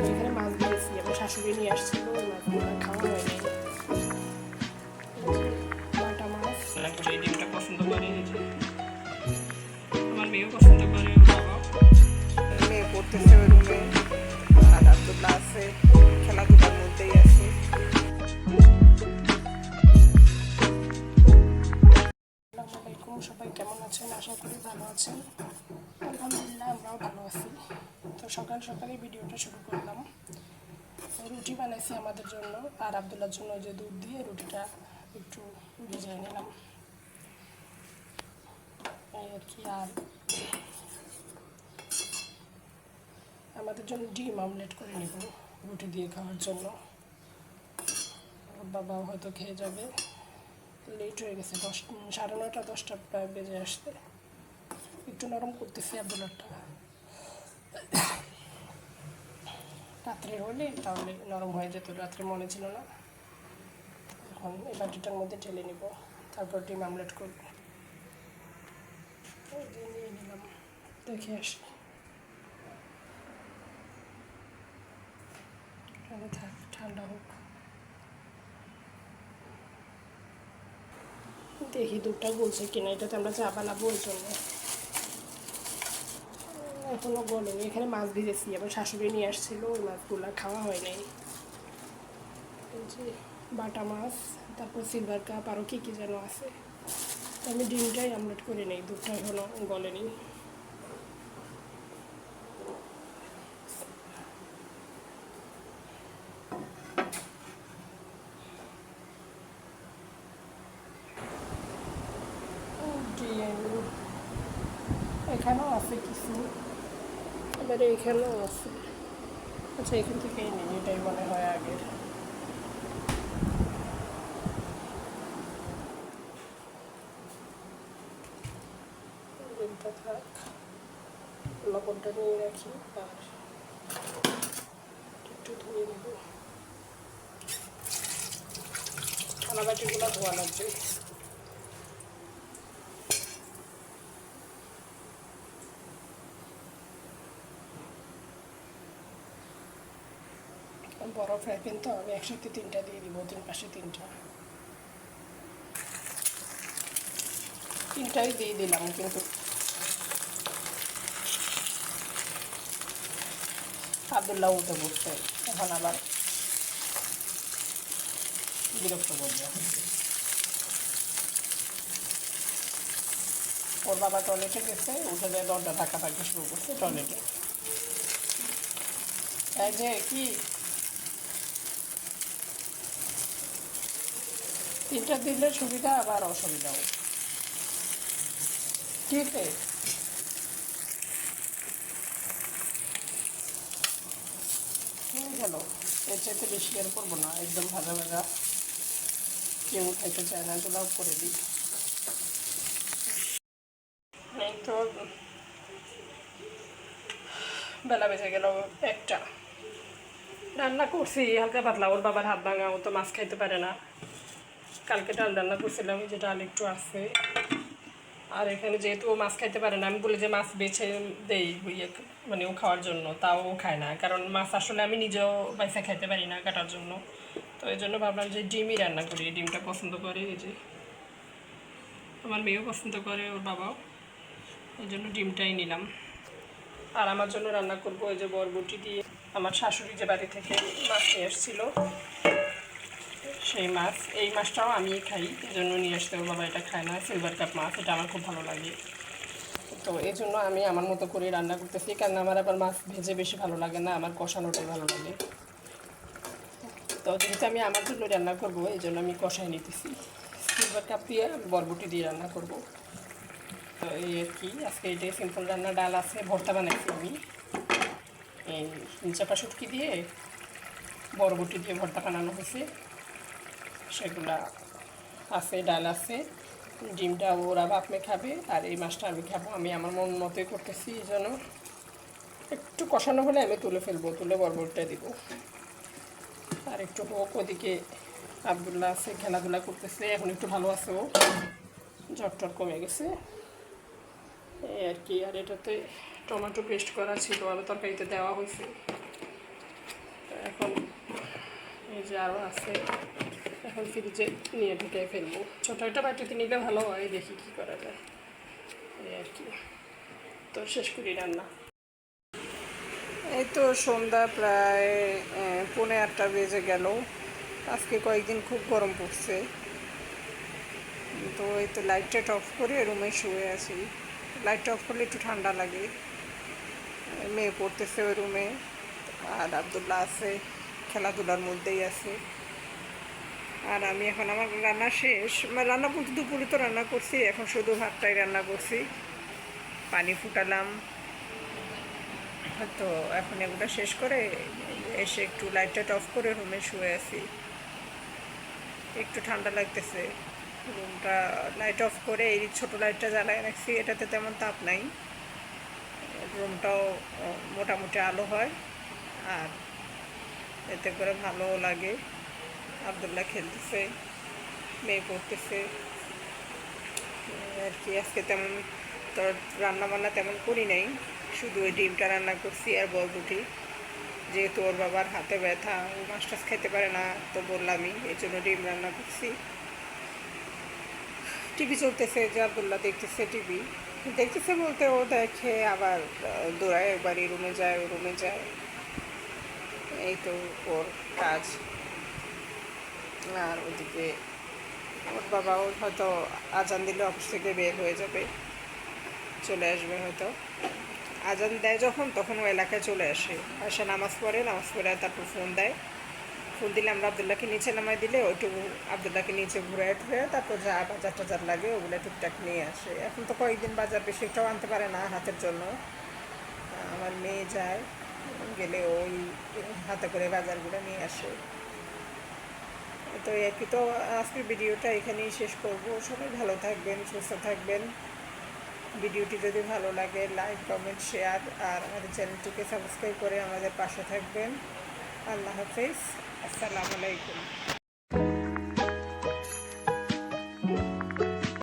এখানে মাছ দিয়েছি, আমার শাশুড়ি নিয়ে আসছিল, ওই মাছগুলো খাওয়া হয়নি। বাটা মাছ এই ডিমটা পছন্দ করে, আমার মেয়েও পছন্দ করে, বাবা মেয়ে পড়তেছে ওই রুমে, আর আব্দুল্লাহ আছে খেলাধুলার মধ্যেই আছে। সবাই কেমন আছেন? আশা করি ভালো আছেন। আলহামদুলিল্লাহ আমরাও ভালো আছি। তো সকাল সকালে ভিডিওটা শুরু করলাম। রুটি বানাইছি আমাদের জন্য আর আব্দুল্লার জন্য, যে দুধ দিয়ে রুটিটা একটু ভিজিয়ে নিলাম এই আর কি। আর আমাদের জন্য ডিম আমলেট করে নেব রুটি দিয়ে খাওয়ার জন্য। বাবাও হয়তো খেয়ে যাবে, লেট হয়ে গেছে, 9:30 10টা প্রায় বেজে আসতে। একটু নরম করতেছি আব্দুল্লারটা, রাত্রে হলে তাহলে নরম হয়ে যেত, রাত্রে মনে ছিল না। এখন এই বাটিটার মধ্যে ঢেলে নিব, তারপর ডিম আমলেট করব। নিয়ে নিলাম, দেখে আসি। থাক, ঠান্ডা হোক। দেখি দুধটা গলছে কিনা, এটাতে আমরা চা বানাবো ওই জন্য। এখনও গলেনি। এখানে মাছ ভিজেছি, আবার শাশুড়ি নিয়ে আসছিল, ওই মাছগুলো খাওয়া হয় নাই। বাটা মাছ, তারপর সিলভার কাপ, আরও কী কী যেন আছে। আমি ডিমটাই আমলেট করে নিই, দুধটা এখনও গলেনি। এখানেও আছে কিছু, এবারে এখানেও আছে। আচ্ছা, এখান থেকেই নিই, এটাই মনে হয় আগের। ডিমটা থাক, লবণটা নিয়ে রাখি, আর একটু ধুয়ে নেব। থালা বাটিগুলো ধোয়া লাগবে। বড় ফ্রাই প্যান তো, আমি একসাথে 3টা দিয়ে দিব, 3 পাশে 3টাই দিয়ে দিলাম, কিন্তু আব্দুল্লাহ উঠে বসছে, এখন আবার বিরক্ত করবে। ওর বাবা টয়লেটে গেছে, উঠে যায় দরজা ধাক্কা থাকতে শুরু করছে টয়লেটে। এই যে কি 3টা দিলে সুবিধা, আবার অসুবিধাও। ঠিক আছে, হয়ে গেল। এর চাইতে বেশি আর করবো না, একদম ভাজা ভাজা, কেউ খাইতে চায় না, এগুলো করে দিই। এই তো বেলা বেজে গেল 1টা। রান্না করছি হালকা পাতলা, ওর বাবার হাত ভাঙা, ও তো মাছ খাইতে পারে না। কালকে ডাল রান্না করছিলাম, যে ডাল একটু আছে। আর এখানে যেহেতু ও মাছ খাইতে পারে না, আমি বলি যে মাছ বেছে দেই ইয়ে, মানে ও খাওয়ার জন্য, তাও ও খায় না, কারণ মাছ আসলে আমি নিজেও বাইসা খাইতে পারি না কাটার জন্য। তো এই জন্য ভাবলাম যে ডিমই রান্না করি, ডিমটা পছন্দ করে, এই যে আমার মেয়েও পছন্দ করে, ওর বাবাও, এই জন্য ডিমটাই নিলাম। আর আমার জন্য রান্না করবো এই যে বরবটি দিয়ে, আমার শাশুড়ি যে বাড়ি থেকে মাছ নিয়ে এসেছিলো, সেই মাছ। এই মাছটাও আমি খাই, এই জন্য নিয়ে আসতে, ওর বাবা এটা খায় না, সিলভার কাপ মাছ, এটা আমার খুব ভালো লাগে। তো এই জন্য আমি আমার মতো করে রান্না করতেছি, কারণ আমার আবার মাছ ভেজে বেশি ভালো লাগে না, আমার কষানোটাই ভালো লাগে। তো যেহেতু আমি আমার জন্য রান্না করবো, এই জন্য আমি কষাই নিতেছি। সিলভার কাপ দিয়ে বরবটি দিয়ে রান্না করব। তো এই আর কি, আজকে এটাই সিম্পল রান্না। ডাল আছে, ভর্তা বানাইছি আমি এই চাপা শুটকি দিয়ে, বরবটি দিয়ে ভর্তা বানানো হয়েছে, সেগুলা আছে। ডাল আছে, ডিমটা ওরা বাপ মেয়ে খাবে, আর এই মাছটা আমি খাবো। আমি আমার মন মতোই করতেছি, এই জন্য একটু কষানো হলে আমি তুলে ফেলবো, তুলে বরবটিটা দিব। আর একটু হোক, ওদিকে আব্দুল্লাহ আছে, খেলাধুলা করতেছে, এখন একটু ভালো আছে, ও জ্বর কমে গেছে, এই আর কি। আর এটাতে টমেটো পেস্ট করা ছিল, আর তরকারিতে দেওয়া হয়েছে। যে আরও আছে, এখন ফ্রিজে নিয়ে ঢুকে ফেলবো। ছোটো একটা বাটিতে নিলে ভালো হয়, দেখি কী করা যায় এই আর কি। তো শেষ করি রান্না। এই তো সন্ধ্যা প্রায় 7:45 বেজে গেল। আজকে কয়েকদিন খুব গরম পড়ছে, তো এই তো লাইটটা অফ করে রুমে শুয়ে আছি। লাইটটা অফ করলে একটু ঠান্ডা লাগে। মেয়ে পড়তেছে ওই রুমে, আর আবদুল্লাহ আছে খেলাধুলার মধ্যেই আছে। আর আমি এখন আমার রান্না শেষ, রান্না বলতে দুপুরে তো রান্না করছি, এখন শুধু ভাতটাই রান্না করছি, পানি ফুটালাম। তো এখন এগুলো শেষ করে এসে একটু লাইটটা অফ করে রুমে শুয়ে আছি। একটু ঠান্ডা লাগতেছে, রুমটা লাইট অফ করে এই ছোটো লাইটটা জ্বালায় রাখছি, এটাতে তেমন তাপ নাই, রুমটাও মোটামুটি আলো হয়, আর এতে করে ভালোও লাগে। আবদুল্লাহ খেলতেছে, মেয়ে পড়তেছে আর কি। আজকে তেমন তো রান্না বান্না তেমন করি নাই, শুধু ওই ডিমটা রান্না করছি আর বরবটি, যেহেতু ওর বাবার হাতে ব্যথা, ও মাছ টাছ খেতে পারে না, তো বললামই, এই জন্য ডিম রান্না করছি। টিভি চলতেছে, যে আবদুল্লাহ দেখতেছে, টিভি দেখতেছে বলতে ও দেখে আবার দৌড়ায়, একবার এই রুমে যায় ওই রুমে যায়, এই তো ওর কাজ। আর ওদিকে ওর বাবাও হয়তো আজান দিলে অফিস থেকে বের হয়ে যাবে, চলে আসবে হয়তো। আজান দেয় যখন, তখন ও এলাকায় চলে আসে, আসে নামাজ পড়ে, নামাজ পড়ে তারপর ফোন দেয়। ফোন দিলে আমরা আবদুল্লাহকে নিচে নামাই দিলে ওইটুকু আবদুল্লাহকে নিচে ঘুরে টুরে তারপর যা বাজার টাজার লাগে ওগুলো টুকটাক নিয়ে আসে। এখন তো কয়েকদিন বাজার বেশি একটাও আনতে পারে না হাতের জন্য, আমার মেয়ে যায়, গেলে ওই হাতে করে বাজারগুলো নিয়ে আসে। তো আর কি। তো আজকের ভিডিওটা এখানেই শেষ করব। সবাই ভালো থাকবেন, সুস্থ থাকবেন। ভিডিওটি যদি ভালো লাগে লাইক কমেন্ট শেয়ার, আর আমাদের চ্যানেলটিকে সাবস্ক্রাইব করে আমাদের পাশে থাকবেন। আল্লাহ হাফেজ, আসসালামু আলাইকুম।